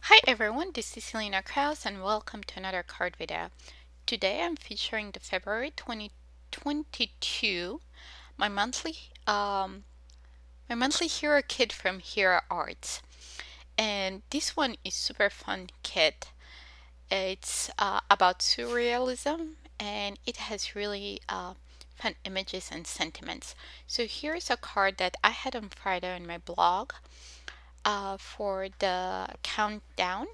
Hi everyone, this is Selena Kraus and welcome to another card video. Today I'm featuring the February 2022, my monthly my monthly hero kit from Hero Arts. And this one is super fun kit. It's about surrealism and it has really fun images and sentiments. So here's a card that I had on Friday on my blog for the countdown,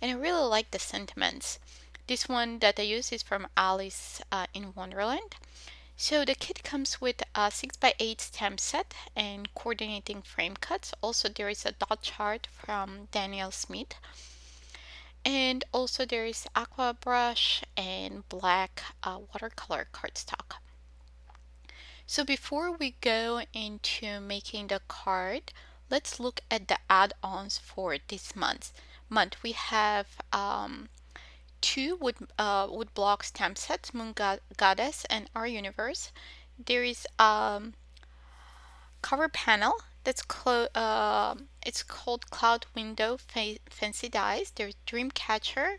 and I really like the sentiments. This one that I use is from Alice in Wonderland. So the kit comes with a 6x8 stamp set and coordinating frame cuts. Also there is a dot chart from Daniel Smith. And also there is aqua brush and black watercolor cardstock. So before we go into making the card, let's look at the add-ons for this month. We have two wood block stamp sets, Goddess and Our Universe. There is cover panel it's called Cloud Window Fancy Dies. There's Dreamcatcher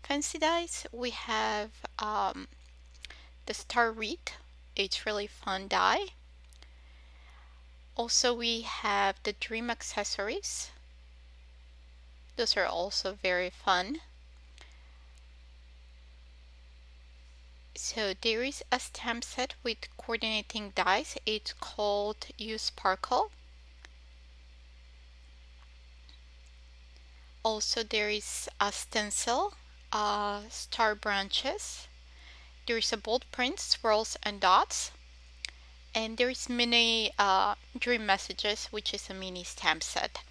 Fancy Dies. We have the Star Wreath. It's really fun die. Also, we have the Dream accessories. Those are also very fun. So there is a stamp set with coordinating dies. It's called Use Sparkle. Also, there is a stencil, star branches. There is a bold print, swirls and dots. And there is mini dream messages, which is a mini stamp set.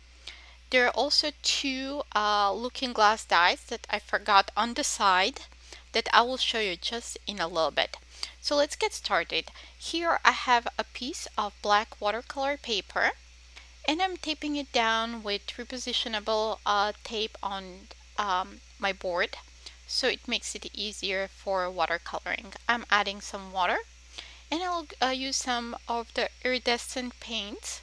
There are also two looking glass dies that I forgot on the side that I will show you just in a little bit. So let's get started. Here I have a piece of black watercolor paper and I'm taping it down with repositionable tape on my board so it makes it easier for watercoloring. I'm adding some water and I'll use some of the iridescent paints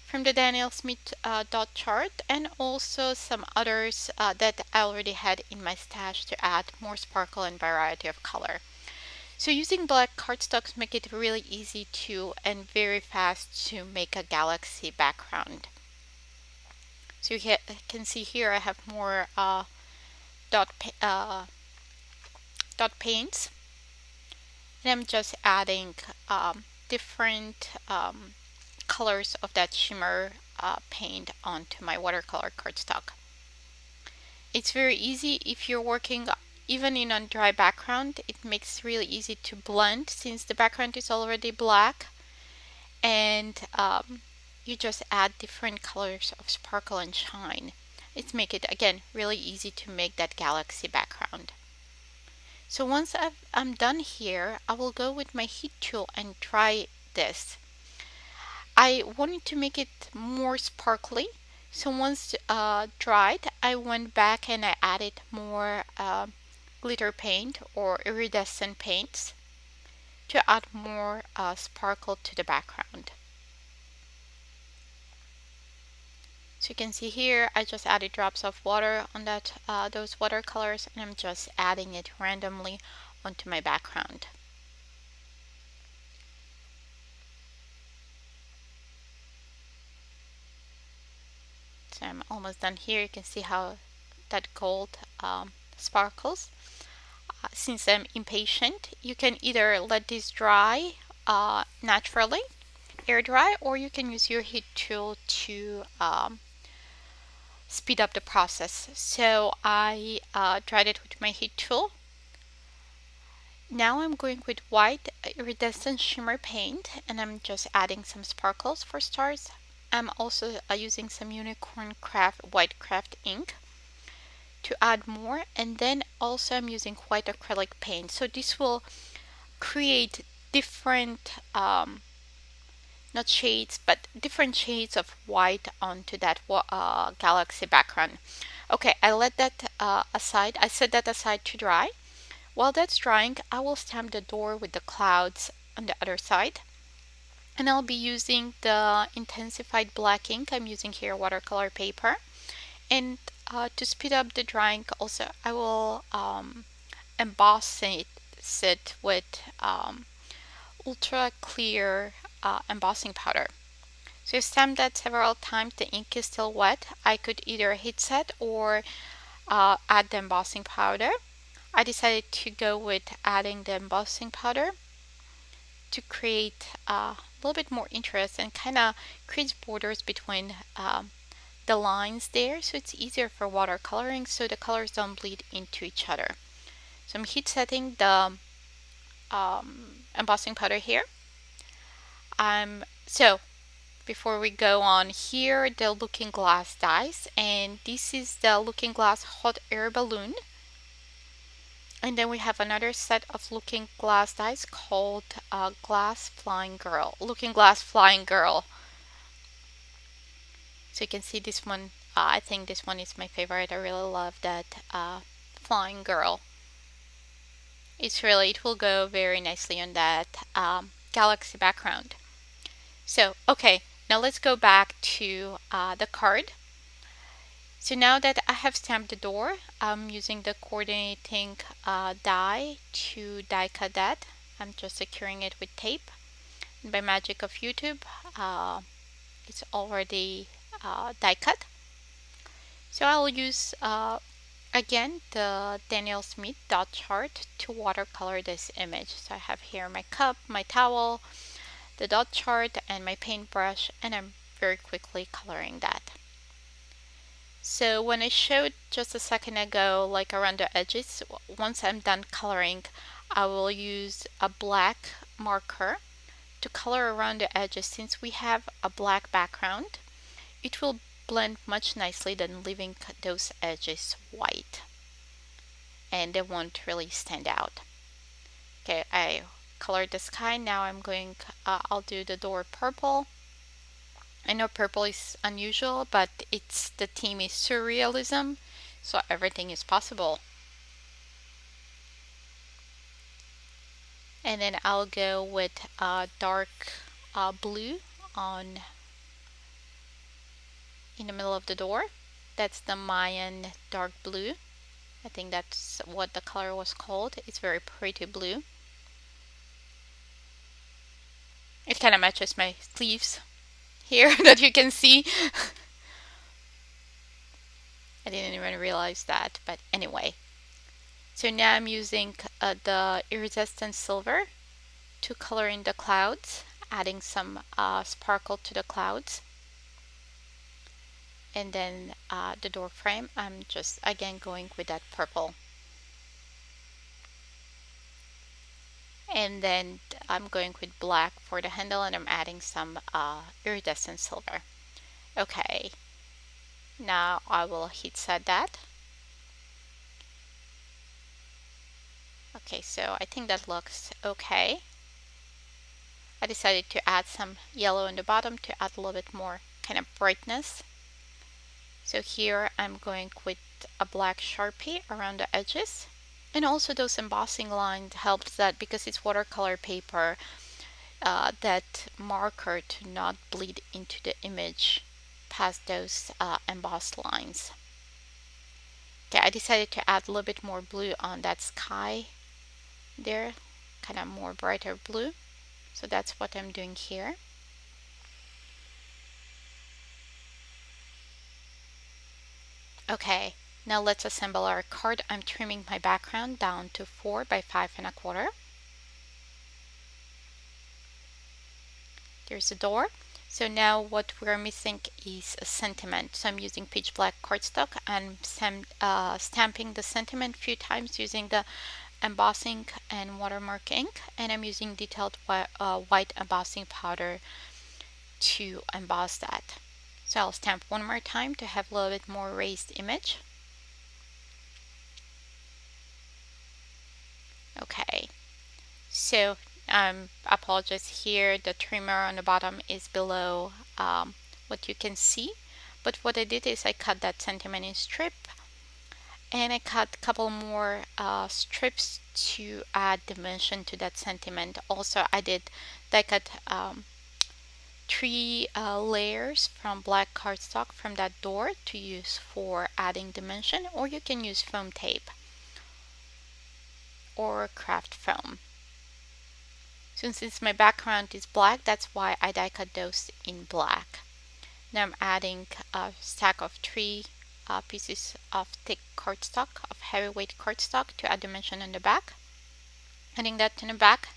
from the Daniel Smith dot chart and also some others that I already had in my stash to add more sparkle and variety of color. So using black cardstocks make it really easy to and very fast to make a galaxy background. So you can see here I have more dot paints and I'm just adding different colors of that shimmer paint onto my watercolor cardstock. It's very easy if you're working even in a dry background. It makes it really easy to blend since the background is already black, and you just add different colors of sparkle and shine. It makes it again really easy to make that galaxy background. So once I'm done here, I will go with my heat tool and dry this. I wanted to make it more sparkly, so once dried, I went back and I added more glitter paint or iridescent paints to add more sparkle to the background. So you can see here, I just added drops of water on that those watercolors, and I'm just adding it randomly onto my background. So I'm almost done here. You can see how that gold sparkles. Since I'm impatient, you can either let this dry naturally, air dry, or you can use your heat tool to speed up the process. So I dried it with my heat tool. Now I'm going with white iridescent shimmer paint and I'm just adding some sparkles for stars. I'm also using some unicorn white craft ink to add more, and then also I'm using white acrylic paint. So this will create different not shades but different shades of white onto that galaxy background. Okay, I let that aside. I set that aside to dry. While that's drying, I will stamp the door with the clouds on the other side. And I'll be using the Intens-ified black ink. I'm using here watercolor paper. And to speed up the drying, also I will emboss it with ultra clear embossing powder. So I've stamped that several times. The ink is still wet. I could either heat set or add the embossing powder. I decided to go with adding the embossing powder to create a little bit more interest and kind of creates borders between the lines there, so it's easier for watercoloring so the colors don't bleed into each other. So I'm heat setting the embossing powder here. So before we go on, here the looking glass dies, and this is the looking glass hot air balloon. And then we have another set of looking glass dies called looking glass flying girl. So you can see this one. I think this one is my favorite. I really love that flying girl. It will go very nicely on that galaxy background. So okay, now let's go back to the card. So now that I have stamped the door, I'm using the coordinating die to die cut that. I'm just securing it with tape. And by magic of YouTube, it's already die cut. So I'll use again the Daniel Smith dot chart to watercolor this image. So I have here my cup, my towel, the dot chart, and my paintbrush, and I'm very quickly coloring that. So when I showed just a second ago, like around the edges, once I'm done coloring, I will use a black marker to color around the edges. Since we have a black background, it will blend much nicely than leaving those edges white, and they won't really stand out. Okay, I colored the sky. Now I'll do the door purple. I know purple is unusual, but the theme is surrealism, so everything is possible. And then I'll go with dark blue in the middle of the door. That's the Mayan dark blue. I think that's what the color was called. It's very pretty blue. It kind of matches my sleeves here that you can see. I didn't even realize that, but anyway. So now I'm using the iridescent silver to color in the clouds, adding some sparkle to the clouds. And then the door frame, I'm just again going with that purple. And then I'm going with black for the handle, and I'm adding some iridescent silver. Okay, now I will heat set that. Okay, so I think that looks okay. I decided to add some yellow in the bottom to add a little bit more kind of brightness. So here I'm going with a black Sharpie around the edges. And also those embossing lines helps that because it's watercolor paper, that marker to not bleed into the image past those embossed lines. Okay, I decided to add a little bit more blue on that sky there, kind of more brighter blue. So that's what I'm doing here. Okay, now let's assemble our card. I'm trimming my background down to 4 by 5.25. There's a door. So now what we're missing is a sentiment. So I'm using pitch black cardstock and stamping the sentiment a few times using the embossing and watermark ink, and I'm using detailed white embossing powder to emboss that. So I'll stamp one more time to have a little bit more raised image. Okay, so apologize here, the trimmer on the bottom is below what you can see, but what I did is I cut that sentiment in strip, and I cut a couple more strips to add dimension to that sentiment. Also I did die cut 3 layers from black cardstock from that door to use for adding dimension, or you can use foam tape or craft foam. Since my background is black, that's why I die cut those in black. Now I'm adding a stack of 3 pieces of thick cardstock, of heavyweight cardstock, to add dimension on the back. Adding that to the back,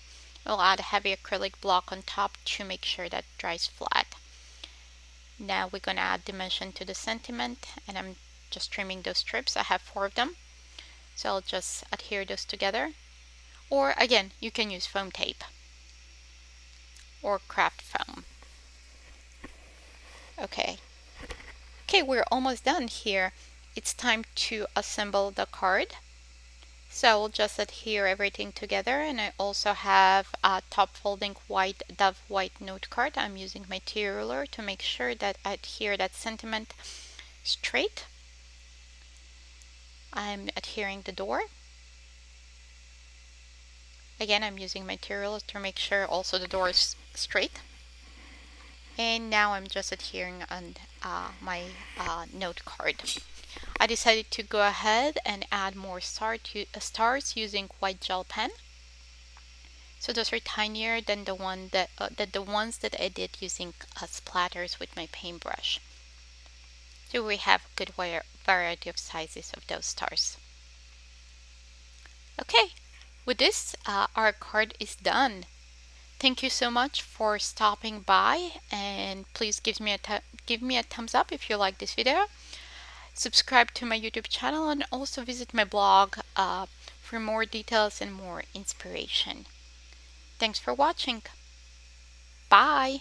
we'll add a heavy acrylic block on top to make sure that it dries flat. Now we're going to add dimension to the sentiment, and I'm just trimming those strips. I have 4 of them, so I'll just adhere those together. Or again, you can use foam tape or craft foam. Okay, we're almost done here. It's time to assemble the card. So I will just adhere everything together, and I also have a top folding white dove white note card. I'm using my T-ruler to make sure that I adhere that sentiment straight. I'm adhering the door. Again, I'm using my T-ruler to make sure also the door is straight. And now I'm just adhering on my note card. I decided to go ahead and add more stars using white gel pen. So those are tinier than the ones that I did using splatters with my paintbrush. So we have a good variety of sizes of those stars. Okay, with this, our card is done. Thank you so much for stopping by, and please give me a thumbs up if you like this video. Subscribe to my YouTube channel, and also visit my blog for more details and more inspiration. Thanks for watching. Bye.